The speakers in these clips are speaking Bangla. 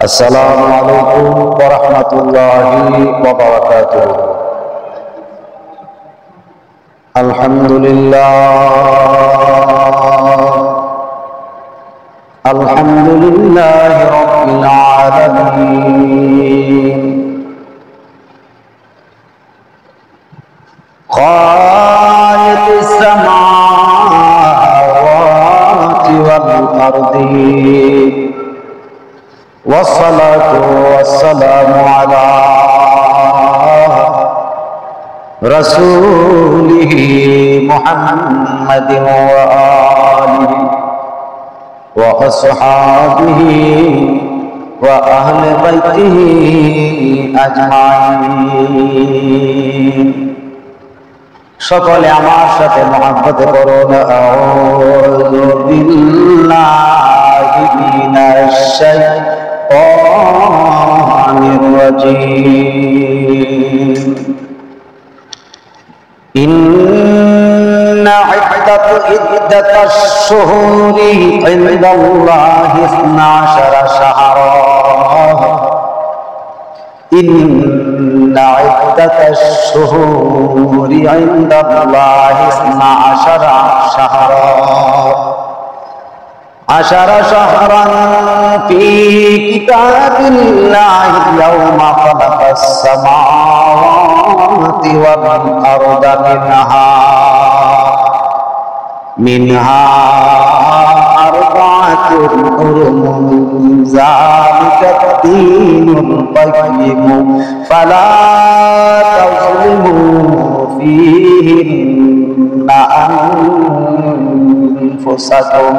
السلام عليكم ورحمة الله وبركاته. الحمد لله الحمد لله رب العالمين خالق السماوات والأرض والصلاة والسلام على رسوله محمد وآله وأصحابه وأهل بيته أجمعين. সকলে আমার সাথে মহব্বত করুন। আউযু বিল্লাহি মিনাশ শাইতানির রাজীম। ইন্না ইদ্দাতাশ শুহুরি ইনদাল্লাহি 12 শাহরা إن عدة الشهور عند الله 12 شهرا 10 شهرا في كتاب الله يوم خلق السماوات والأرض منها أربعة حرم ذلك الدين القيم فلا تظلموا فيهن أنفسكم.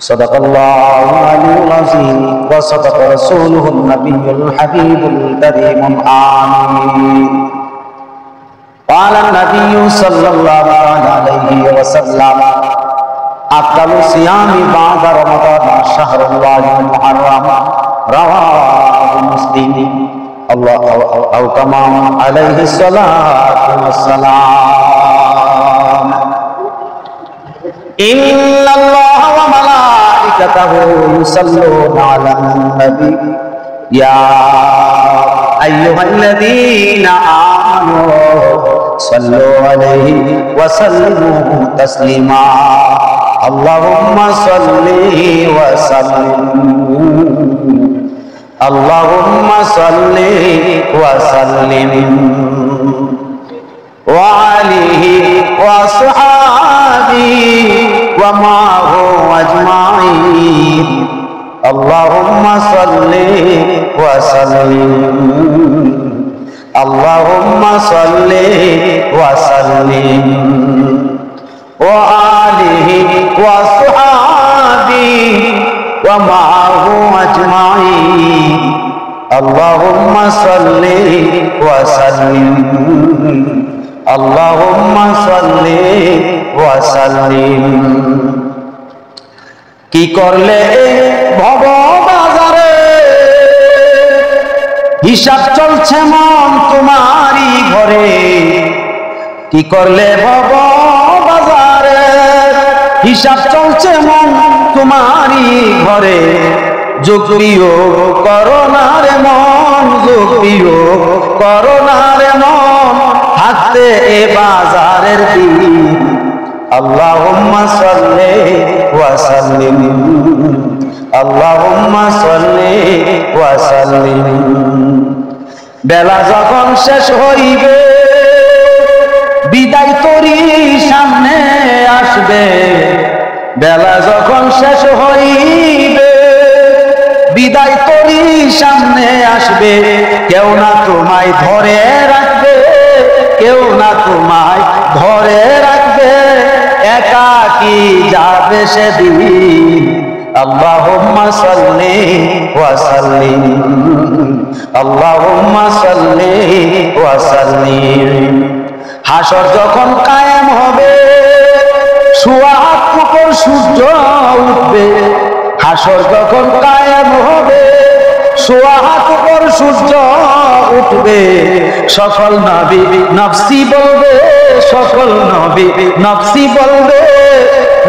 صدق الله العلي العظيم وصدق رسوله النبي الحبيب الكريم آمين. قال النبي صلى الله عليه وسلم أفضل الصيام بعد رمضان شهر الله المحرم رواه مسلم الله أو كما عليه الصلاة والسلام. إن الله وملائكته يصلون على النبي يا أيها الذين آمنوا صلوا عليه وسلموا تسليما. اللهم صل وسلم اللهم صل وسلم وعليه وصحابه ومعه أجمعين. اللهم صل وسلم اللهم صل وسلم وآله وصحابه ومعه أجمعين. اللهم صل وسلم اللهم صل وسلم. কি করলে ভব বাজারে হিসাব চলছে মন তোমারই ঘরে। কি করলে ভব বাজারে হিসাব চলছে মন তোমারই ঘরে। যোগ বিয়োগ করো না রে মন যোগ বিয়োগ করো না রে মন হাতে এ বাজারের দিন। আল্লাহুম্মা সাল্লি ওয়া সাল্লিম আল্লাহুম্মা সাল্লি ওয়া সাল্লিম। বেলা যখন শেষ হইবে বিদায় তোরি সামনে আসবে। বেলা যখন শেষ হইবে বিদায় তোরি সামনে আসবে। কেউ না তোমায় ধরে রাখবে কেউ না তোমায় ধরে রাখবে। একাকী যাবে সেদিন। আল্লাহুম্মা সাল্লি ওয়া সাল্লিম আল্লাহুম্মা সাল্লি ওয়া সাল্লিম। হাসর যখন কায়েম হবে সোয়া হাত উপর সূর্য উঠবে। হাসর যখন কায়েম হবে সোয়া হাত উপর সূর্য উঠবে। সকল নবী নফসি বলবে সকল নবী নফসি বলবে।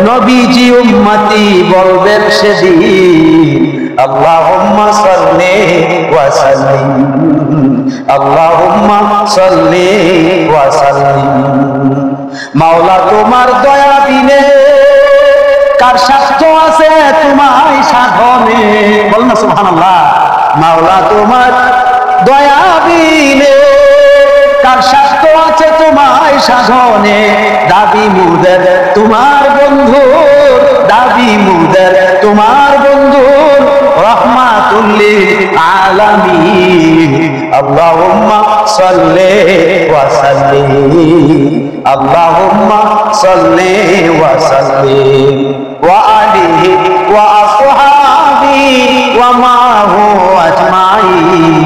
নবীজি উম্মতি বলবেন সেদিন আল্লাহুম্মা সাল্লি ওয়া সাল্লিম, আল্লাহুম্মা সাল্লি ওয়া সাল্লিম। মাওলা তোমার দয়া বিনে কার স্বার্থ আছে তোমায় সাধনে, বল না সুবহানাল্লাহ। মাওলা তোমার দয়া বিনে কার স্বার্থ আছে তোমায় সাধনে, দাবি মুদের তোমার বন্ধুর, দাবি মুদের তোমার বন্ধুর, রহমাতুল লিল আলামিন। আল্লাহুম্মা সাল্লি ওয়া সাল্লিম, আল্লাহুম্মা সাল্লি ওয়া সাল্লিম ওয়া আলিহি ওয়া আসহাবিহি ওয়া মাহু আজমাইন।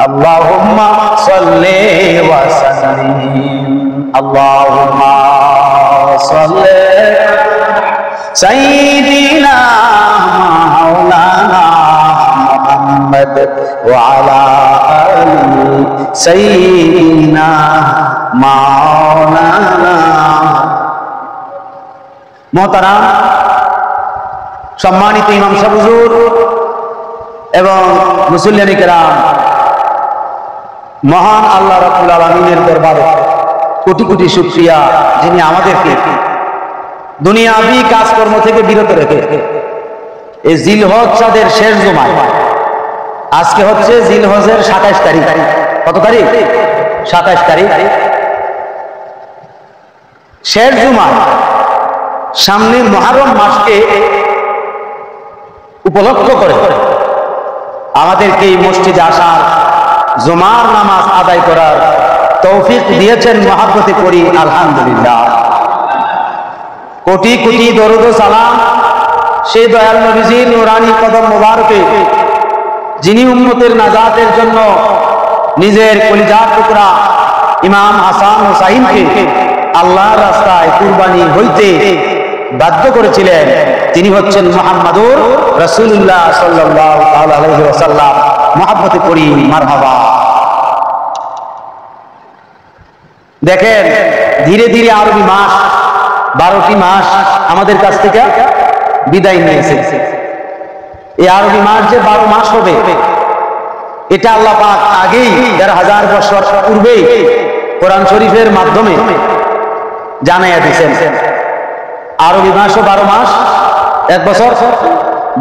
আল্লাহুম্মা সাল্লি ওয়া সাল্লিম, আল্লাহুম্মা সাল্লি সাইয়্যিদিনা মাওলানা মুহাম্মদ ওয়া আলা আলি সাইয়্যিদিনা মাওলানা। মুহতারাম সম্মানিত ইমাম সাহেব হুজুর এবং মুসল্লিয়ানে কেরাম, মহান আল্লাহ রাব্বুল আলামিনের দরবারে কোটি কোটি শুকরিয়া, যিনি আমাদেরকে দুনিয়াবি কাজকর্ম থেকে বিরত রেখে এই জিলহজ চাঁদের শেষ জুমায়, আজকে হচ্ছে জিলহজের 27 তারিখ। কত তারিখ? 27 তারিখ, শেষ জুমা। সামনে মুহররম মাসকে উপলক্ষ করে আমাদেরকে এই মসজিদে আসার, জুমার নামাজ আদায় করার তৌফিক দিয়েছেন। মহাব্বতে করি আলহামদুলিল্লাহ। কোটি কোটি দরুদ ও সালাম সেই দয়াল নবীজির নূরানী কদম মোবারকে, যিনি উম্মতের নাজাতের জন্য নিজের কলিজার টুকরা ইমাম হাসান হুসাইনকে আল্লাহর রাস্তায় কুরবানি হইতে বাধ্য করেছিলেন। তিনি হচ্ছেন মুহাম্মাদুর রাসূলুল্লাহ সাল্লাল্লাহু আলাইহি ওয়াসাল্লাম। মহাব্বতে করি মারহাবা। দেখেন, ধীরে ধীরে আরবি মাস 12টি মাস আমাদের কাছ থেকে বিদায় নিয়েছে। এই আরবি মাস যে 12 মাস হবে, এটা আল্লাহ পাক আগেই 1000 বছর পূর্বেই কোরআন শরীফের মাধ্যমে জানাইয়া দিয়েছেন। আরবি মাসও 12 মাস 1 বছর,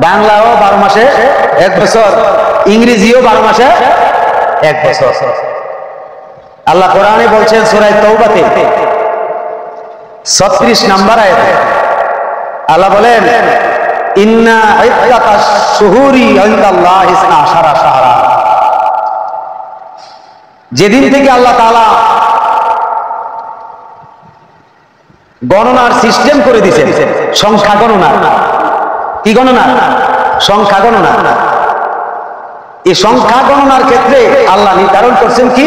বাংলাও 12 মাসে 1 বছর, ইংরেজিও 12 মাসে 1 বছর। আল্লাহ কোরআনে বলছেন সূরা তাওবাতে 36 নম্বর আয়াতে আল্লাহ বলেন, ইন্না ইদ্দাতাশ শুহুরি ইনদাল্লাহি 12 শাহরা। যেদিন থেকে আল্লাহ তাআলা গণনার সিস্টেম করে দিয়েছেন, সংখ্যা গণনা। কি গণনা? সংখ্যা গণনা। এই সংখ্যা গণনার ক্ষেত্রে আল্লাহ নির্ধারণ করছেন কি,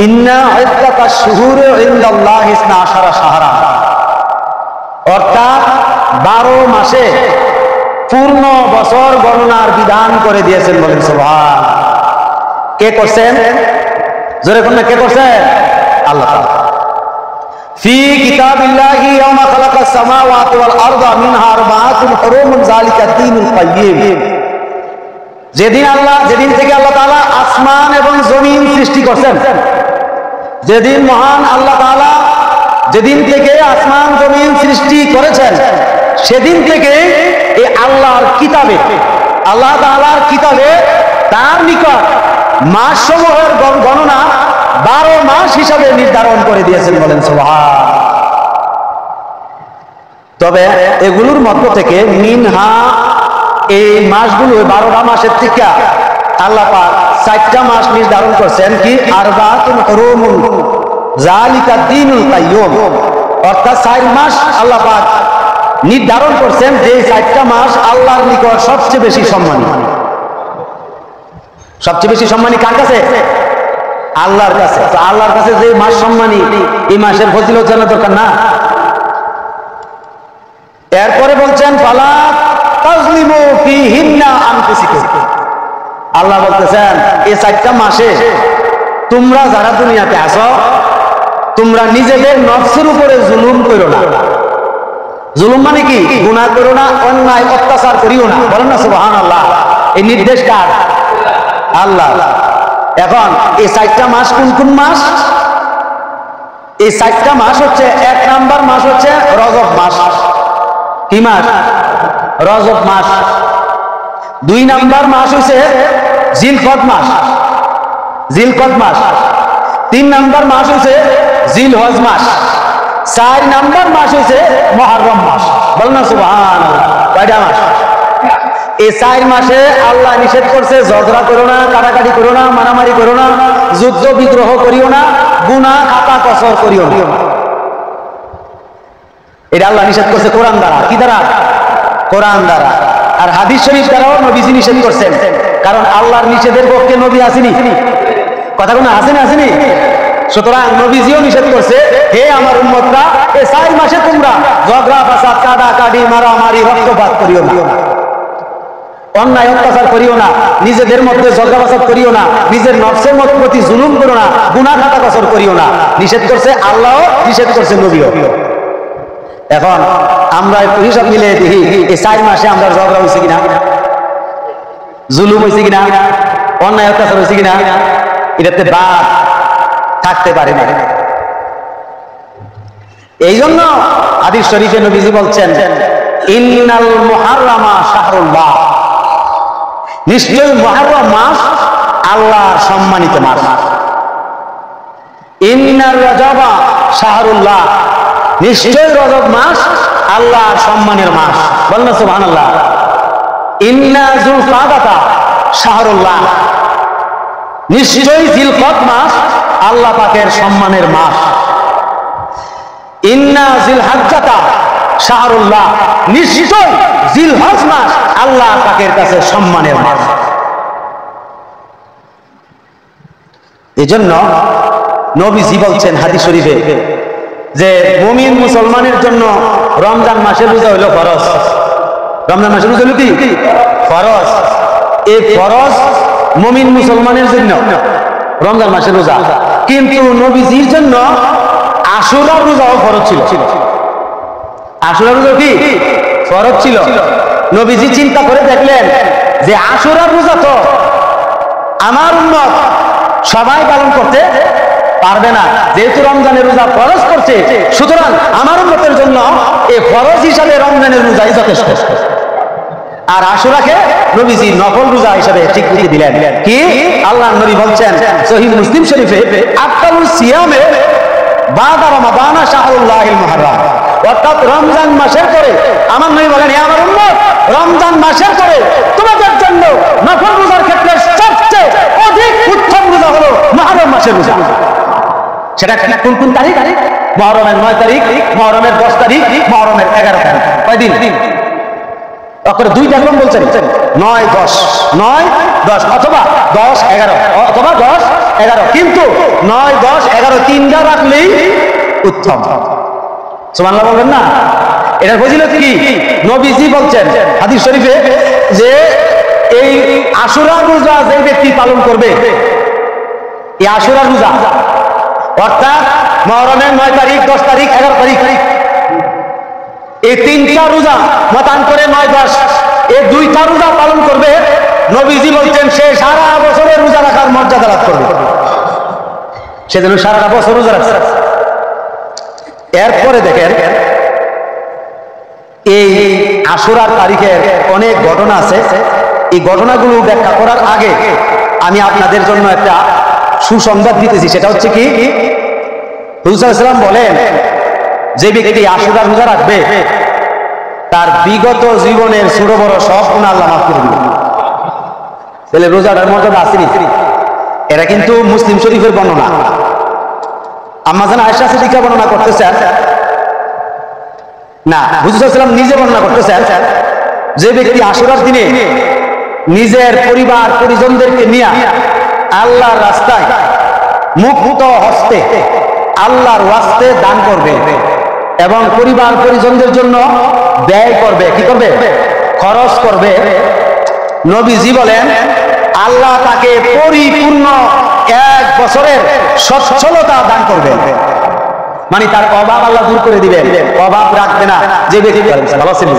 ইন্না ইদ্দাতাশ শুহুরি ইনদাল্লাহি 12 শাহরা, অর্থাৎ 12 মাসে পূর্ণ বছর গণনার বিধান করে দিয়েছেন। বলেন সুবহান। কে করছেন? জোরে কোন কে করছেন? আল্লাহ তাআলা। ফি কিতাবিল্লাহি ইয়াওমা খালাকাস সামাওয়াতি ওয়াল আরদা মিনহা আরবাআতুন হুরুমুন যালিকা দীনুল কাইয়্যিম। যেদিন থেকে আল্লাহ তাআলা আসমান এবং জমিন সৃষ্টি করছেন, যেদিন মহান আল্লাহ তাআলা যেদিন থেকে আসমান জমিন সৃষ্টি করেছেন, সেদিন থেকে এই আল্লাহর কিতাবে, আল্লাহ তাআলার কিতাবে তার নিকট মাসসমূহের গণনা 12 মাস হিসাবে নির্ধারণ করে দিয়েছেন। বলেন সুবহান। তবে এগুলোর মধ্য থেকে মিনহা, এই মাসগুলো 12টা মাসের থেকে আল্লাহ পাক 4টা মাস নির্ধারণ করছেন। কি? আরবাতুন হুরুমুন যালিকা দীনুল কাইয়্যিম, অর্থাৎ 4 মাস আল্লাহ পাক নির্ধারণ করছেন, যে 4টা মাস আল্লাহর নিকট সবচেয়ে বেশি সম্মানী। সবচেয়ে বেশি সম্মানী কার কাছে? আল্লাহর কাছে। তো আল্লাহর কাছে যে মাস সম্মানী, এই মাসের ফজিলত জানা দরকার না? এরপরে বলছেন ফালা তাজলিমু ফীহিন্না আনফুসাকুম। আল্লাহ বলতেছেন এই 4টা মাসে তোমরা যারা দুনিয়াতে আছো, তোমরা নিজেদের নফসের উপরে জুলুম করো না। জুলুম মানে কি? গুনাহ করো না, অন্যায় অত্যাচার করিও না। বলেন না সুবহানাল্লাহ। এই নির্দেশ কার? আল্লাহ। এখন এই 4টা মাস কোন কোন মাস? এই 4টা মাস হচ্ছে, 1 নাম্বার মাস হচ্ছে রজব মাস। কি মাস? রজব মাস। 2 নাম্বার মাস হচ্ছে জিলকদ মাস, জিলকদ মাস। 3 নাম্বার মাস হচ্ছে জিলহজ মাস। 4 নাম্বার মাস হচ্ছে মুহররম মাস। বলেন না সুবহানাল্লাহ। কয়টা মাস? এই 4 মাসে আল্লাহ নিষেধ করছে ঝগড়া করো না, কাটাকাটি করো না, মারামারি করো না, যুদ্ধ বিগ্রহ করিও না, গুনাহ খাতা কসর করিও না। এটা আল্লাহ নিষেধ করছে কোরআন দ্বারা। কি দ্বারা? কোরআন দ্বারা। আর হাদিস শরীফ দ্বারাও নবীজি নিষেধ করছেন। কারণ আল্লাহর নিষেধের পক্ষে নবী আসেনি। কথা কোনো আসেনি? আসেনি। সুতরাং নবীজিও নিষেধ করছে, হে আমার উম্মতরা, এই 4 মাসে তোমরা ঝগড়া ফাসাদ, কাটাকাটি, মারামারি, রক্তপাত করিও না, অন্যায় অত্যাচার করিও না, নিজেদের মধ্যে ঝগড়া ফাসাদ করিও না, নিজের নফসের প্রতি জুলুম করো না, গুনাহ খাতা কসর করিও না। নিষেধ করছে আল্লাহ, নিষেধ করছে নবীও। এখন আমরা একটু হিসাব মিলিয়ে দেখি, এই 4 মাসে আমরা ঝগড়া হয়েছে কিনা, জুলুম হয়েছে কিনা, অন্যায় অত্যাচার হয়েছে কিনা? এটাতে বাদ থাকতে পারে না। এই জন্য হাদিস শরীফে নবীজি বলছেন, ইন্নাল মুহাররামা শাহরুল্লাহ, নিশ্চয় মুহররম মাস আল্লাহর সম্মানিত মাস। ইন্নার রজবা শাহরুল্লাহ, নিশ্চয় রজব মাস আল্লাহর সম্মানের মাস। বলেন না সুবহানাল্লাহ। ইন্না যুলকাদাতা শাহরুল্লাহ, নিশ্চয় জিলকদ মাস আল্লাহ পাকের সম্মানের মাস। ইন্না জিলহজ্জাতা শাহরুল্লাহ, নিশ্চয় জিলহজ মাস আল্লাহ পাকের কাছে সম্মানের মাস। এজন্য নবীজি বলছেন হাদিস শরীফে যে মুমিন মুসলমানের জন্য রমজান মাসের রোজা হইল ফরজ। রমজান মাসের রোজা হইল কি? ফরজ। এই ফরজ মুমিন মুসলমানের জন্য রমজান মাসের রোজা। কিন্তু নবীজির জন্য আশুরার রোজাও ফরজ ছিল। আশুরার রোজা কি? ফরজ ছিল। নবীজি চিন্তা করে দেখলেন যে আশুরার রোজা তো আমার উম্মত সবাই পালন করতে পারবে না, যেহেতু রমজানের রোজা ফরজ করছে, সুতরাং আমার উম্মতের জন্য এই ফরজ হিসাবে রমজানের রোজাই যথেষ্ট। আর আশুরাকে নবীজি নফল রোজা হিসাবে স্বীকৃতি দিলেন। কি? আল্লাহর নবী বলছেন সহিহ মুসলিম শরীফে, আফতালুস সিয়ামে বাদা রমাদানা শাহরুল্লাহিল মুহাররম, অর্থাৎ রমজান মাসের পরে আমার নবী বলেন, হে আমার উম্মত, রমজান মাসের পরে তোমাদের জন্য নফল রোজার ক্ষেত্রে সবচেয়ে অধিক উত্তম রোজা হলো মুহররম মাসের রোজা। সেটা কোন কোন তারিখ? মুহররমের 9 তারিখ, মুহররমের 10 তারিখ, মুহররমের 11 তারিখ। কয়দিন? অক্ষরে 2টা একদম বলছেন, 9, 10, 9, 10 অথবা 10, 11 অথবা 10, 11। কিন্তু 9, 10, 11 তিনটা রাখলেই উত্তম। সুবহানাল্লাহ বলবেন না? এটার ফজিলত কি? নবীজি বলছেন হাদিস শরীফে যে এই আশুরা রোজা যে ব্যক্তি পালন করবে, এই আশুরা রোজা অর্থাৎ মুহররমের 9 তারিখ, 10 তারিখ, 11 তারিখ, এই 3টা রোজা মতান্তরে 9, 10, এই 2টা রোজা পালন করবে, নবীজি বলছেন সে সারা বছরের রোজা রাখার মর্যাদা লাভ করবে। সেজন্য সারা বছর রোজা রাখছে। এরপরে দেখেন এই আশুরার তারিখের অনেক ঘটনা আছে। এই ঘটনাগুলো ব্যাখ্যা করার আগে আমি আপনাদের জন্য একটা সুসংবাদ দিতেছি। সেটা হচ্ছে কি, হুজুর সাল্লাল্লাহু আলাইহি ওয়াসাল্লাম বলেন, যে ব্যক্তি আশুরা রোজা রাখবে তার বিগত জীবনের ছোট বড় সব গুনাহ আল্লাহ মাফ করে দিবেন। তাহলে রোজাটার মর্যাদা আসেনি। এটা কিন্তু মুসলিম শরীফের বর্ণনা। আম্মা জান আয়েশা সিদ্দিকা বর্ণনা করতেছেন না, হুজুর সাল্লাল্লাহু আলাইহি ওয়াসাল্লাম নিজে বর্ণনা করতেছেন, যে ব্যক্তি আশুরার দিনে নিজের পরিবার পরিজনদেরকে নিয়ে আল্লাহর রাস্তায় মুক্ত হস্তে আল্লাহর ওয়াস্তে দান করবে এবং পরিবার পরিজনদের জন্য ব্যয় করবে, কি করবে? খরচ করবে। নবীজি বলেন আল্লাহ তাকে পরিপূর্ণ 1 বছরের সচ্ছলতা দান করবে। মানে তার অভাব আল্লাহ দূর করে দিবেন, অভাব রাখবে না যে ব্যক্তি। ভালো ছিল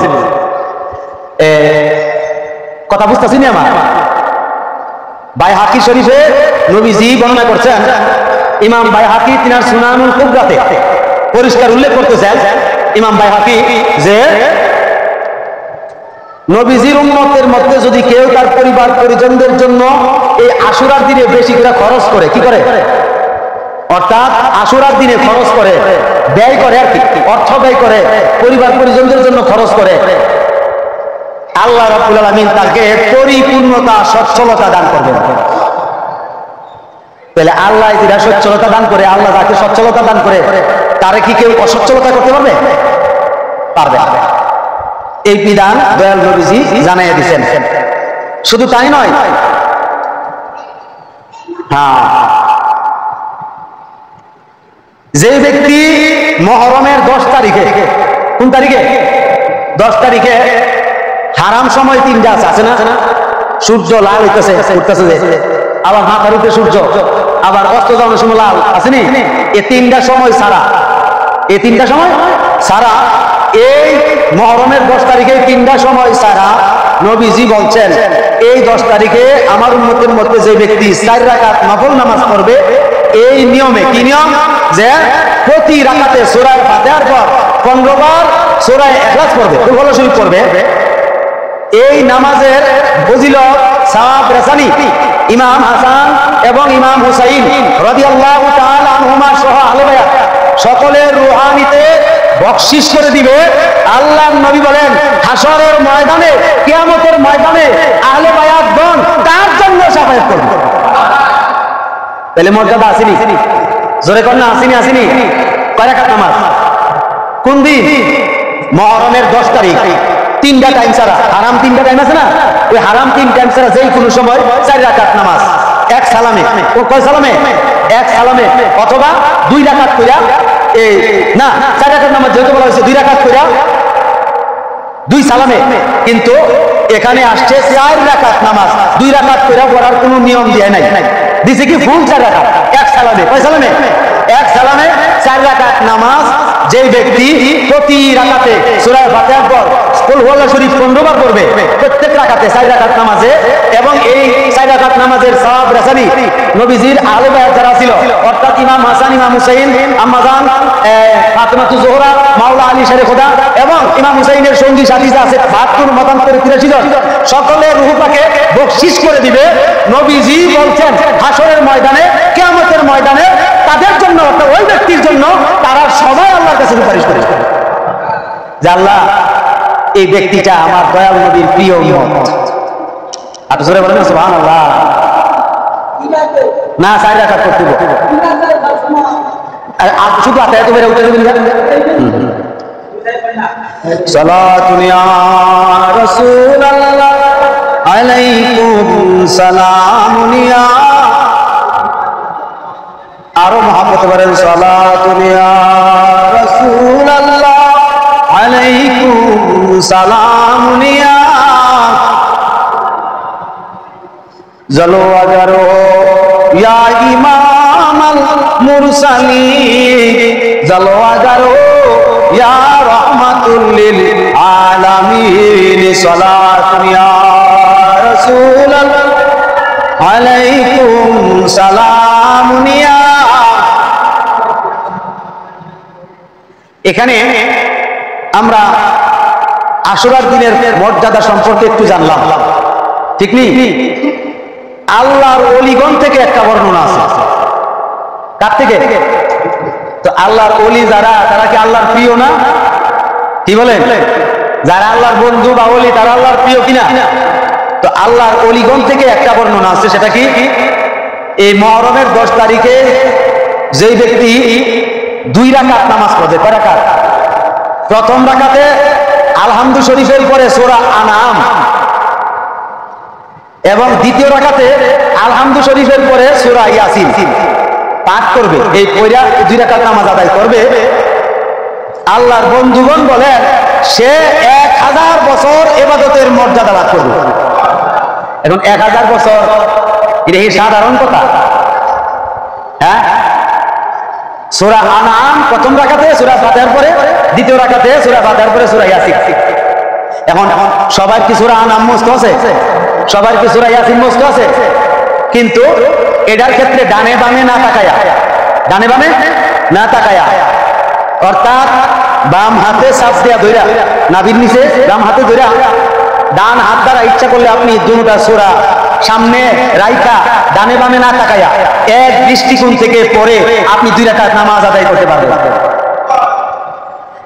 কথা বুঝতেছি না আমার? বাইহাকি শরীফে নবীজি বর্ণনা করছেন, ইমাম বাইহাকি তিনার সুনানুল কুবরাতে পরিষ্কার উল্লেখ করতেছেন ইমাম বাইহাকি যে নবীজির উম্মতের মধ্যে যদি কেউ তার পরিবার পরিজনদের জন্য এই আশুরার দিনে বেশি করে খরচ করে, কি করে অর্থাৎ আশুরার দিনে খরচ করে, ব্যয় করে আর কি, অর্থ ব্যয় করে পরিবার পরিজনদের জন্য খরচ করে, আল্লাহ রাব্বুল আলামিন তাকে পরিপূর্ণতা সচ্ছলতা দান করবেন। তাহলে আল্লাহ যারা সচ্ছলতা দান করে, আল্লাহ যাকে সচ্ছলতা দান করে তারে কি কেউ অসচ্ছলতা করতে পারবে? পারবে না। এই বিধান দয়াল নবীজি জানাইয়া দিয়েছেন। শুধু তাই নয়, হ্যাঁ, যে ব্যক্তি মুহররমের 10 তারিখে, কোন তারিখে? 10 তারিখে হারাম সময় 3টা আছে না? সূর্য লাল হইতেছে, উঠতেছে, আবার মাথার উপরে সূর্য, আবার অস্ত যাওয়ার সময় লাল আসেনি? এই 3টা সময় ছাড়া, এই 3টা সময় ছাড়া, এই মুহররমের 10 তারিখে 3টা সময় ছাড়া নবীজি বলছেন এই 10 তারিখে আমার উম্মতের মধ্যে যে ব্যক্তি 4 রাকাত নফল নামাজ পড়বে, এই নিয়মে, কি নিয়ম? যে প্রতি রাকাতে সূরা ফাতিহার পর 15 বার সূরা ইখলাস পড়বে, কুল শরীফ পড়বে। এই নামাজের ফজিলত সওয়াব রেসানি ইমাম হাসান এবং ইমাম হুসাইন রাদিয়াল্লাহু তাআলা আনহুমা সহ আহলে বায়াত সকলের রুহানিতে বকশিশ করে দিবে। আল্লাহর নবী বলেন হাসরের ময়দানে, কিয়ামতের ময়দানে আহলে বায়াতগণ কার জন্য শাফায়াত করবে? তাহলে মর্যাদা আসেনি? জোরে কর না, আসেনি? আসেনি? কয় রাকাত নামাজ? কোন দিন? মুহররমের 10 তারিখ। 3টা টাইম ছাড়া, হারাম 3টা টাইম আছে না, ওই হারাম 3 টাইম ছাড়া যেই কোনো সময় 4 রাকাত নামাজ এক সালামে। কয় সালামে? এক সালামে, অথবা 2 রাকাত কইরা, এই না 4 রাকাত নামাজ যেহেতু বলা হয়েছে 2 রাকাত কইরা 2 সালামে, কিন্তু এখানে আসছে 4 রাকাত নামাজ 2 রাকাত কইরা পড়ার কোনো নিয়ম দেয় নাই, দিছে কি ফুল 4 রাকাত এক সালামে। কয় সালামে? এক সালামে 4 রাকাত নামাজ যে ব্যক্তি প্রতি রাকাতে সূরা ফাতিহার পর কুল হুয়াল্লাহু শরীফ 15 বার পড়বে প্রত্যেক রাকাতে 4 রাকাত নামাজে, এবং এই 4 রাকাত নামাজের সওয়াব রেসানি নবীজির আহলে বায়াত যারা ছিল, অর্থাৎ ইমাম হাসান, ইমাম হুসাইন, আম্মা জান ফাতেমাতু জোহরা, মাওলা আলী শেরে খোদা এবং ইমাম হুসাইনের সঙ্গী সাথী যা আছে 72 মতান্তরে 83 জন, সকলের রূহটাকে বকশিশ করে দিবে। নবীজি বলছেন হাসরের ময়দানে, কিয়ামতের ময়দানে তাদের জন্য, অর্থাৎ ওই ব্যক্তির জন্য তারা সবাই আল্লাহর কাছে সুপারিশ করে যে আল্লাহ এই ব্যক্তিটা আমার দয়াল নবীর প্রিয় উম্মত। আপনি জোরে বলেন সুবহানাল্লাহ। না 4 রাকাত করতে হবে, আর শুধু আতায়াত মেরে উঠে যাবেন না। সালাতুন ইয়া রাসূলুল্লাহ আলাইকুম সালামুন ইয়া, আরো মহব্বত করেন, সালাতুন ইয়া রাসূলুল্লাহ আলাইকুম সালামুন ইয়া জলওয়া গারো ইয়া ইমামাল মুরসালিন, জলওয়া গারো ইয়া রাহমাতুল লিল আলামিন, সালাতুন ইয়া রাসূলুল্লাহ আলাইকুম সালামুন ইয়া। এখানে আমরা আশুরার দিনের মর্যাদা সম্পর্কে একটু জানলাম, ঠিক নেই? আল্লাহর ওলিগণ থেকে একটা বর্ণনা আছে। কার থেকে? তো আল্লাহর ওলি যারা, তারা কি আল্লাহর প্রিয় না? কি বলেন? যারা আল্লাহর বন্ধু বা ওলি তারা আল্লাহর প্রিয় কিনা? তো আল্লাহর ওলিগণ থেকে একটা বর্ণনা আছে, সেটা কি? এই মুহররমের 10 তারিখে যেই ব্যক্তি 2 রাকাত নামাজ পড়ে, কয় রাকাত? প্রথম রাকাতে আলহামদু শরীফের পরে সূরা আনআম, এবং দ্বিতীয় রাকাতে আলহামদু শরীফের পরে সূরা ইয়াসিন পাঠ করবে। এই পয়রা 2 রাকাত নামাজ আদায় করবে। আল্লাহর বন্ধুগণ বলেন সে 1000 বছর ইবাদতের মর্যাদা লাভ করবে। এখন 1000 বছর, এটা কি সাধারণ কথা? হ্যাঁ, সূরা আনআম প্রথম রাকাতে, সূরা ফাতিহার পরে দ্বিতীয় রাকাতে, সূরা ফাতিহার পরে সূরা ইয়াসিন। এখন সবার কি সূরা আনআম মুখস্থ আছে? সবার কি সূরা ইয়াসিন মুখস্থ আছে? কিন্তু এটার ক্ষেত্রে ডানে বামে না তাকায়া, ডানে বামে না তাকায়া, অর্থাৎ বাম হাতে সাপ দিয়া ধইরা, নাভির নিচে বাম হাতে ধইরা, ডান হাত দ্বারা ইচ্ছা করলে আপনি দুটা সূরা সামনে রাইখা ডানে বামে না তাকায়া এক দৃষ্টিকোণ থেকে পড়ে আপনি 2 রাকাত নামাজ আদায় করতে পারবেন।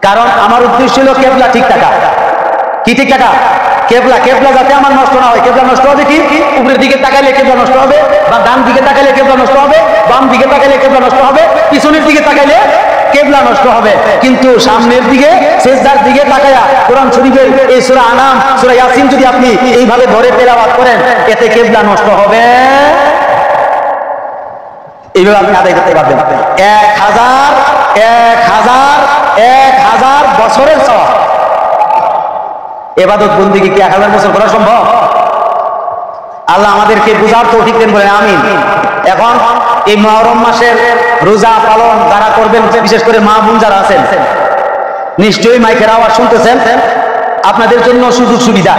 কারণ আমার উদ্দেশ্য হলো কেবলা ঠিক থাকা। কি ঠিক থাকা? কেবলা, কেবলা যাতে আমার নষ্ট না হয়। কেবলা নষ্ট হবে কি? উপরের দিকে তাকাইলে কেবলা নষ্ট হবে, বা ডান দিকে তাকাইলে কেবলা নষ্ট হবে, বাম দিকে তাকাইলে কেবলা নষ্ট হবে, পিছনের দিকে তাকাইলে কেবলা নষ্ট হবে। কিন্তু সামনের দিকে, সিজদার দিকে তাকায়া কোরআন শরীফের এই সূরা আনআম, সূরা ইয়াসিন যদি আপনি এইভাবে ধরে তেলাওয়াত করেন, এতে কেবলা নষ্ট হবে, এইভাবে আপনি আদায় করতে পারবেন। 1000 বছরের সওয়াব। ইবাদত বন্দেগী কি 1000 বছর করা সম্ভব? আল্লাহ আমাদেরকে বুঝার তৌফিক দেন, বলেন আমিন। এখন এই মুহররম মাসের রোজা পালন যারা করবেন, বিশেষ করে মা বোন যারা আছেন, নিশ্চয়ই মাইকের আওয়াজ শুনতেছেন, আপনাদের জন্য সুযোগ সুবিধা।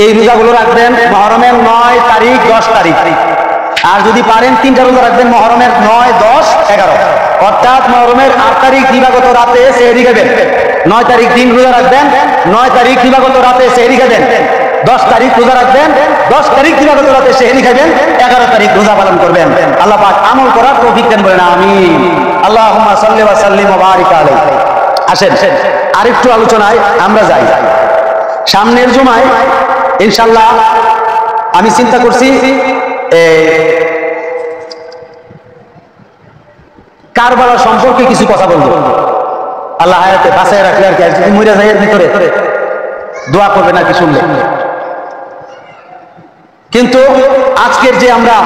এই রোজাগুলো রাখবেন মুহররমের 9 তারিখ, 10 তারিখ, আর যদি পারেন 3টা রোজা রাখবেন মুহররমের 9, 10, 11, অর্থাৎ মুহররমের 8 তারিখ দিবাগত রাতে সেহরি খাবেন, 9 তারিখ দিন রোজা রাখবেন, 9 তারিখ দিবাগত রাতে সেহরি খাবেন, 10 তারিখ রোজা রাখবেন, 10 তারিখ দিবাগত রাতে সেহরি খাবেন, 11 তারিখ রোজা পালন করবেন। আল্লাহ পাক আমল করার তৌফিক দেন, বলেন আমিন। আল্লাহুম্মা সাল্লি ওয়া সাল্লিম ওয়া বারিক আলাইহি। আসেন আরেকটু আলোচনায় আমরা যাই। সামনের জুমায় ইনশাআল্লাহ আমি চিন্তা করছি কারবালা সম্পর্কে কিছু কথা বলবো। আল্লাহ হায়াতে বাঁচায় রাখলে আর কি, যদি মরে যায় এর ভিতরে দোয়া করবে না কি শুনলে। কিন্তু আজকের যে আমরা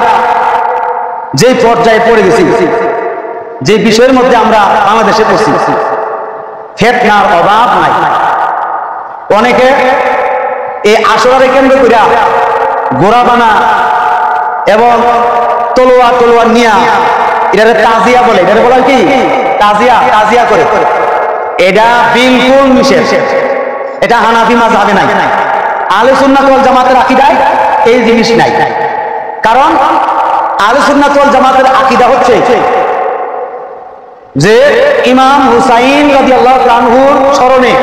যে পর্যায়ে পড়ে গেছি, যে বিষয়ের মধ্যে আমরা বাংলাদেশে পড়ছি, ফিতনার অভাব নাই। অনেকে এই আশুরাকে কেন্দ্র করে গোড়া বানা এবং তলোয়ার নিয়া, এটা তাজিয়া বলে, এটা বলার কি তাজিয়া করে, এটা বিলকুল নিষেধ। এটা হানাফি মাযহাবে নাই, আহলে সুন্নাত ওয়াল জামাতের আকীদায় এই জিনিস নাই। কারণ আহলে সুন্নাত ওয়াল জামাতের আকীদা হচ্ছে যে ইমাম হুসাইন রাদিয়াল্লাহু আনহুর স্মরণে,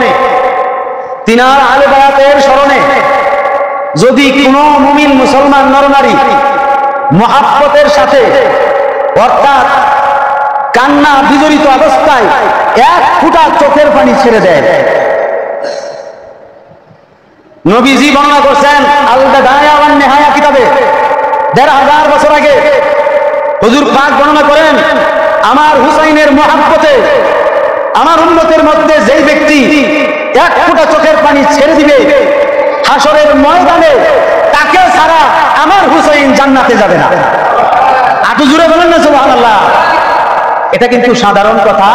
তিনার আহলে বায়াতের স্মরণে যদি কোনো মুমিন মুসলমান নরনারী মুহাব্বতের সাথে, অর্থাৎ কান্না বিজড়িত অবস্থায় 1 ফোঁটা চোখের পানি ছেড়ে দেয়, নবীজি বর্ণনা করছেন আল বিদায়া ওয়ান নিহায়া কিতাবে 1500 বছর আগে হুজুর পাক বর্ণনা করেন, আমার হুসাইনের মুহাব্বতে আমার উম্মতের মধ্যে যেই ব্যক্তি 1 ফোঁটা চোখের পানি ছেড়ে দিবে, হাসরের ময়দানে তাকে ছাড়া আমার হুসাইন জান্নাতে যাবে না। আটু জুড়ে বলেন না সুবহানাল্লাহ। এটা কিন্তু সাধারণ কথা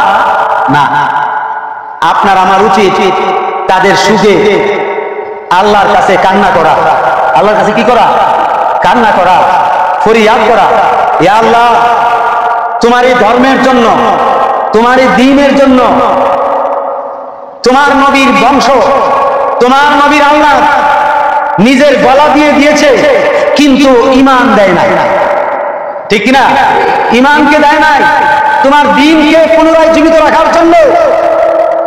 না। আপনার আমার উচিত তাদের সুখে আল্লাহর কাছে কান্না করা। আল্লাহর কাছে কি করা? কান্না করা, ফরিয়াদ করা, ইয়া আল্লাহ তোমার এই ধর্মের জন্য, তোমার এই দ্বীনের জন্য, তোমার নবীর বংশ, তোমার নবীর আল্লাহ নিজের গলা দিয়ে দিয়েছে, কিন্তু ঈমান দেয় নাই, ঠিক কিনা? ঈমানকে দেয় নাই। তোমার দ্বীনকে পুনরায় জীবিত রাখার জন্য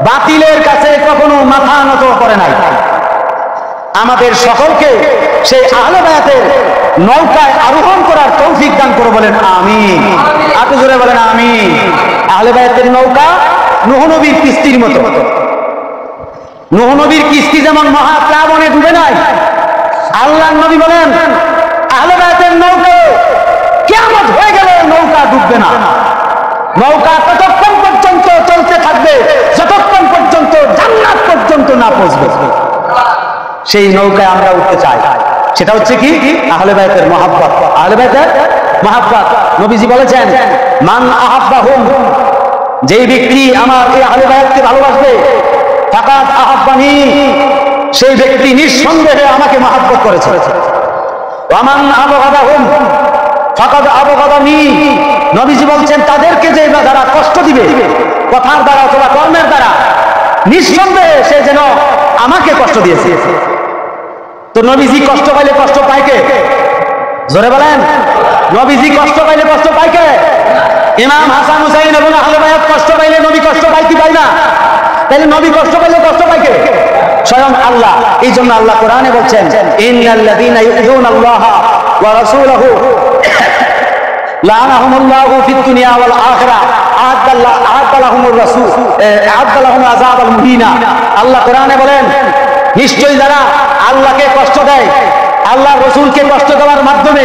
বাতিলের কাছে কখনো মাথা নত করে নাই। আমাদের সকলকে সেই আহলে বায়াতের নৌকায় আরোহণ করার তৌফিক দান করে, বলেন আমিন। আরো জোরে বলেন আমিন। আহলে বায়াতের নৌকা নূহ নবীর কিস্তির মতো। নূহ নবীর কিস্তি যেমন মহাপ্লাবনে ডুবে নাই, আল্লাহর নবী বলেন আহলে বায়াতের নৌকা কিয়ামত হয়ে গেলে নৌকা ডুববে না। নৌকা ততক্ষণ পর্যন্ত চলতে থাকবে যতক্ষণ পর্যন্ত জান্নাত পর্যন্ত না পৌঁছবে। সেই নৌকায় আমরা উঠতে চাই। সেটা হচ্ছে কি? আহলে বায়াতের মহব্বত। আহলে বায়াতের মহব্বত। নবীজি বলেছেন মান আহাব্বাহুম, যেই ব্যক্তি আমার এই আহলে বায়াতকে ভালোবাসবে, ফাকাদ আহাব্বানি, সেই ব্যক্তি নিঃসন্দেহে আমাকে মহব্বত করেছে। ওয়া মান আবগাদাহুম ফাকাদ আবগাদানি, নবীজি বলছেন তাদেরকে যে যারা কষ্ট দিবে কথার দ্বারা অথবা কর্মের দ্বারা, নিঃসন্দেহে সে যেন আমাকে কষ্ট দিয়েছে। তো নবীজি কষ্ট পাইলে কষ্ট পায় কে? জোরে বলেন, নবীজি কষ্ট পাইলে কষ্ট পায় কে? ইমাম হাসান হুসাইন এবং আহলে বায়াত কষ্ট পাইলে নবী কষ্ট পায় কি পায় না? তাহলে নবী কষ্ট পাইলে কষ্ট পায় কে? স্বয়ং আল্লাহ। এই জন্য আল্লাহ কোরআনে বলছেন, ইন্নাল্লাযীনা ইউযুনাল্লাহা ওয়া রাসূলাহু লাআনাহুমুল্লাহু ফিদ দুনিয়া ওয়াল আখিরাহ আ'আদ্দা লাহুমুল আযাবাল মুহিনা। আল্লাহ কোরআনে বলেন, নিশ্চয়ই যারা আল্লাহকে কষ্ট দেয়, আল্লাহ রসুলকে কষ্ট দেওয়ার মাধ্যমে,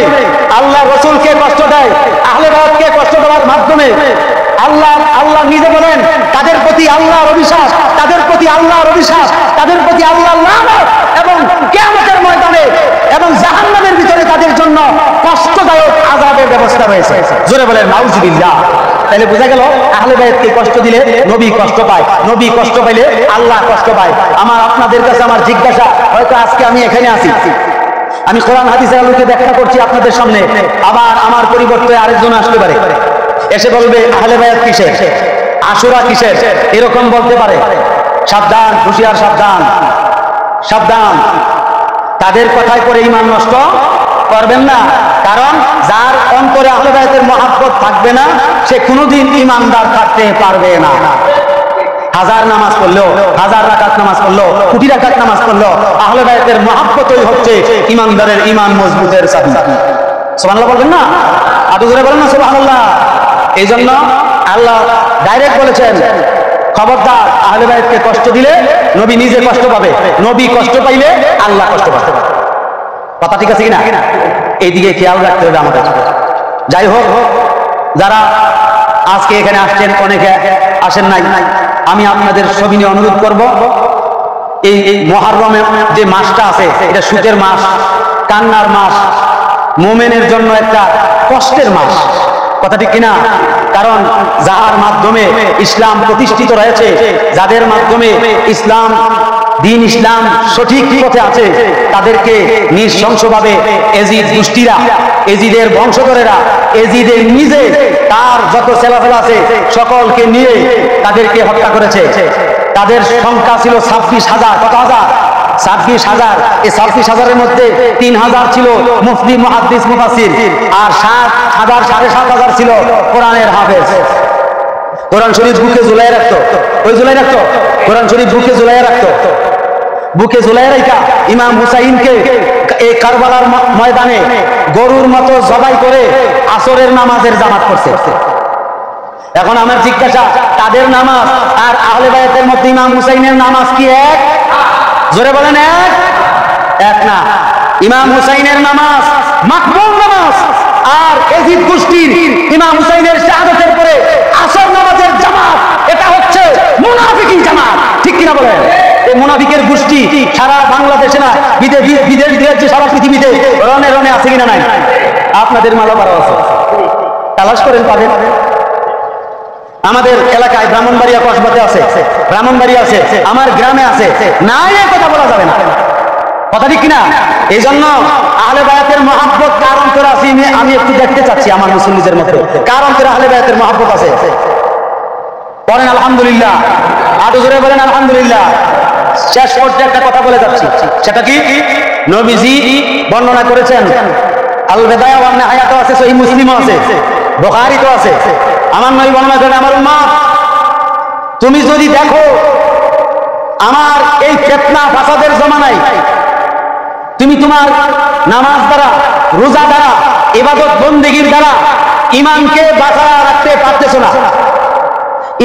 আল্লাহ রসুলকে কষ্ট দেয়, আহলে বায়াতকে কষ্ট দেওয়ার মাধ্যমে, আল্লাহ নিজে বলেন তাদের প্রতি আল্লাহর অভিশাপ, তাদের প্রতি আল্লাহর অভিশাপ, তাদের প্রতি আল্লাহর লানত এবং কিয়ামতের ময়দানে এবং জাহান্নামের ভিতরে তাদের জন্য কষ্টদায়ক আযাবের ব্যবস্থা রয়েছে। জোরে বলেন নাউজুবিল্লাহ। তাহলে বোঝা গেল আহলে বায়াতকে কষ্ট দিলে নবী কষ্ট পায়, নবী কষ্ট পাইলে আল্লাহ কষ্ট পায়। আপনাদের কাছে আমার জিজ্ঞাসা, হয়তো আজকে আমি এখানে আছি, আমি কোরআন হাদিসের আলোকে ব্যাখ্যা করছি আপনাদের সামনে, আবার আমার পরিবর্তে আরেকজন আসতে পারে, এসে বলবে আহলে বায়াত কিসের, আশুরা কিসের, এরকম বলতে পারে। সাবধান, হুঁশিয়ার, সাবধান, সাবধান। তাদের কথায় করে ঈমান নষ্ট করবেন না, কারণ যার অন্তরে আহলে বায়াতের মহব্বত থাকবে না, সে কোনোদিন ঈমানদার থাকতে পারবে না। হাজার নামাজ পড়লেও, হাজার রাকাত নামাজ পড়লেও, কোটি রাকাত নামাজ পড়লেও আহলে বায়াতের মহব্বতই হচ্ছে ঈমানদারের ঈমান মজবুতের চাবি। সুবহানাল্লাহ বলবেন না? আরো জোরে বলেন না সুবহানাল্লাহ। এই জন্য আল্লাহ ডাইরেক্ট বলেছেন, খবরদার আহলে বায়াতকে কষ্ট দিলে নবী নিজে কষ্ট পাবে, নবী কষ্ট পাইলে আল্লাহ কষ্ট পাবে। কথা ঠিক আছে কিনা? এইদিকে খেয়াল রাখতে হবে আমাদের। যাই হোক, যারা আজকে এখানে আসছেন, অনেকে আসেন নাই, আমি আপনাদের সবিনয়ে অনুরোধ করব, এই মুহররমে যে মাসটা আছে, এটা সুখের মাস, কান্নার মাস, মুমিনের জন্য একটা কষ্টের মাস। কথা ঠিক কিনা? কারণ যার মাধ্যমে ইসলাম প্রতিষ্ঠিত রয়েছে, যাদের মাধ্যমে ইসলাম, দিন ইসলাম সঠিক পথে আছে, তাদেরকে নৃশংসভাবে এজিদ গোষ্ঠীরা, এজিদের বংশধরেরা, এজিদের নিজে তার যত ছেলেপেলে আছে সকলকে নিয়ে তাদেরকে হত্যা করেছে। তাদের সংখ্যা ছিল 26,000। কত হাজার? 26,000। এই 26,000-এর মধ্যে 3,000 ছিল মুফতি, মুহাদ্দিস, মুফাসসির, আর 7,000, 7,500 ছিল কোরআনের হাফেজ। কোরআন শরীফ বুকে ঝুলাই রাখতো, ওই ঝুলাই রাখতো, কোরআন শরীফ বুকে ঝুলাই রাখতো। বুকে ঝুলাই রাখা ইমাম হুসাইনকে এই কারবালার ময়দানে গরুর মতো জবাই করে আসরের নামাজের জামাত করছে। এখন আমার জিজ্ঞাসা, তাদের নামাজ আর আহলে বায়াতের মধ্যে ইমাম হুসাইনের নামাজ কি এক? জোরে বলেন, এক না। ইমাম হুসাইনের নামাজ মাকবুল নামাজ, আর এজিদ গোষ্ঠীর ইমাম হুসাইনের শাহাদাতের পরে আসর নামাজের জামাত, এটা হচ্ছে মুনাফিকি জামাত। ঠিক কিনা বলেন? এই মুনাফিকের গোষ্ঠী সারা বাংলাদেশে না, বিদেশ দিয়েছে, সারা পৃথিবীতে রনে রনে আছে কিনা নাই? আপনাদের মালাপাড়া আছে, তালাশ করেন পাবেন। আমাদের এলাকায় ব্রাহ্মণবাড়িয়া কসবাতে আছে, ব্রাহ্মণবাড়িয়া আছে, আমার গ্রামে আছে, না এই কথা বলা যাবে না। কথা ঠিক কিনা? এই জন্য আহলে বায়াতের মহব্বত কার অন্তরে আছে আমি একটু দেখতে চাচ্ছি, আমার মুসলিমদের মধ্যে কার অন্তরে আহলে বায়াতের মহব্বত আছে? বলেন আলহামদুলিল্লাহ, আরো জোরে বলেন আলহামদুলিল্লাহ। শেষ পর্যায়ে একটা কথা বলে যাচ্ছি, সেটা কি? নবীজি বর্ণনা করেছেন, আল বিদায়া ওয়ান নিহায়াত আছে, সহিহ মুসলিমও আছে, বুখারীতেও আছে। আমার নবী বর্ণনা করেন, আমার উম্মত, তুমি যদি দেখো আমার এই ফিতনা ফাসাদের জামানায় তুমি তোমার নামাজ দ্বারা, রোজা দ্বারা, ইবাদত বন্দেগীর দ্বারা ঈমানকে বাঁচায় রাখতে পারতেছো না,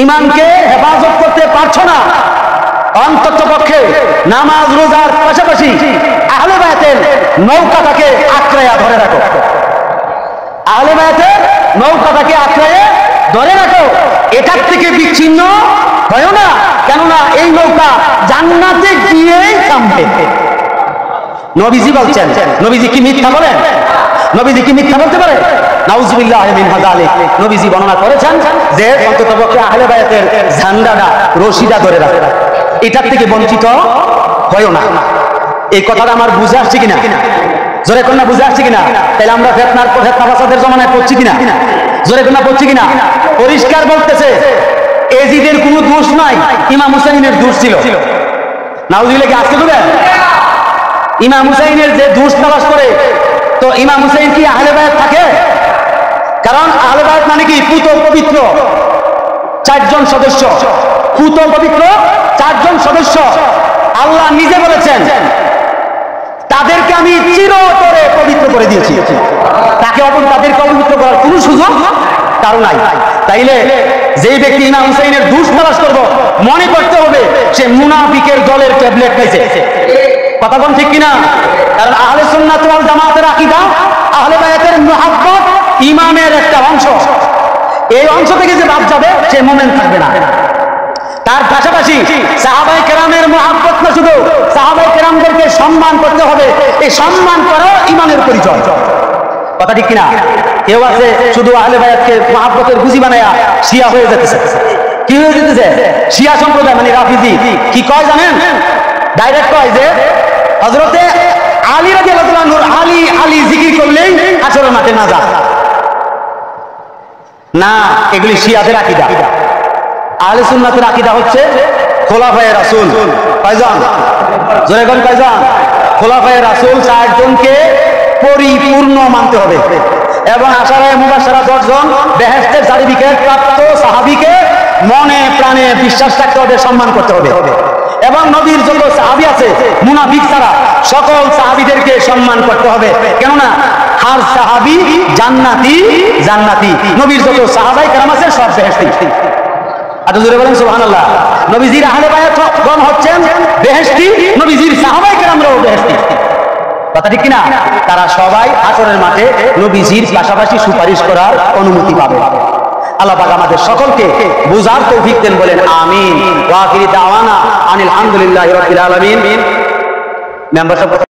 ঈমানকে হেফাজত করতে পারছো না, অন্তত পক্ষে নামাজ রোজার পাশাপাশি আহলে বায়াতের নৌকাটাকে আঁকড়াইয়া ধরে রাখো। আহলে বায়াতের নৌকাটাকে আঁকড়াইয়া ধরে রাখো, এটার থেকে বিচ্ছিন্ন হয় না, কেননা এই নৌকা জান্নাতে গিয়েই থামবে। নবীজি বলছেন, নবীজি কি মিথ্যা বলেন? নবীজি কি মিথ্যা বলতে পারে? নাউজুবিল্লাহ মিন যালিক। নবীজি বর্ণনা করেছেন যে অন্ততপক্ষে আহলে বায়াতের ঝান্ডাটা, রশিটা ধরে রাখো, এটার থেকে বঞ্চিত হয় না। এই কথাটা আমার বুঝে আসছে কিনা? জোরে কন্যা বুঝে আসছে কিনা? তাহলে আমরা ফেতনা ফাসাদের জমানায় পড়ছি কিনা? জোরে কন্যা পড়ছি কিনা? পরিষ্কার বলতেছে এজিদের কোনো দোষ নাই, ইমাম হুসাইনের দোষ ছিল। নাউজুবিল্লাহ কি আসতে দেবে? ইমাম হুসাইনের যে দোষ তালাশ করে, তো ইমাম হুসাইন কি আহলে বায়াত থাকে? কারণ আহলে বায়াত মানে কি? পুত পবিত্র 4 জন সদস্য, পুত পবিত্র 4 জন সদস্য। আল্লাহ নিজে বলেছেন তাদেরকে আমি চিরতরে পবিত্র করে দিয়েছি, তাদেরকে অপবিত্র করার কোনো সুযোগ কারো নাই। তাইলে যেই ব্যক্তি ইমাম হুসাইনের দোষ তালাশ করব, মনে করতে হবে সে মুনাফিকের দলের ট্যাবলেট খাইছে। কথা কোন ঠিক কিনা? কারণ আহলে সুন্নাত ওয়াল জামাতের আকীদা, আহলে বায়াতের মুহাব্বত ইমানের একটা অংশ। এই অংশ থেকে যে বাদ যাবে সে মুমিন থাকবে না। তার পাশাপাশি সাহাবায়ে কেরামের মুহাব্বত না, শুধু সাহাবায়ে কেরামদেরকে সম্মান করতে হবে। এই সম্মান করাও ইমানের পরিচয়। কথা ঠিক কিনা? কেউ আছে শুধু আহলে বায়াতকে মুহাব্বতের বুঝি বানায়া শিয়া হয়ে যেতেছে। কি হয়ে যেতেছে? শিয়া সম্প্রদায় মানে রাফিজি। কি কয় জানেন? ডাইরেক্ট কয় যে হযরতে আলী রাদিয়াল্লাহু আনহু আলী আলী জিকির করলেই হাশরের মাঠে নাজাত। না, এগুলি শিয়াদের আকীদা। আহলে সুন্নাতের আকীদা হচ্ছে খোলাফায়ে রাসূল। কয়জন? জোরে কোন কয়জন? খোলাফায়ে রাসূল 4 জনকে পরিপূর্ণ মানতে হবে এবং আশারায়ে মুবাশশারা 10 জন বেহেশতের সার্টিফিকেট প্রাপ্ত সাহাবীকে মনে প্রাণে বিশ্বাস রাখতে হবে, সম্মান করতে হবে। এবং নবীর যত সাহাবী আছে মুনাফিক ছাড়া সকল সাহাবীদেরকে সম্মান করতে হবে। কেননা হার সাহাবী জান্নাতি জান্নাতি। নবীর যত সাহাবায়ে কেরাম আছে সব বেহেশতি। আর জোরে বলেন সুবহানাল্লাহ। নবীজির আহলে বায়াত গণ হচ্ছেন বেহেশতি, নবীজির সাহাবায়ে কেরামরাও বেহেশতি। কথা ঠিক কিনা? তারা সবাই হাশরের মাঠে নবীজির পাশাপাশি সুপারিশ করার অনুমতি পাবে। আল্লাহ পাক আমাদের সকলকে বুঝার তৌফিক দেন, বলেন আমিন। ওয়া আখিরি দাওয়ানা আনিল হামদুলিল্লাহি রাব্বিল আলামিন। মেম্বারশিপ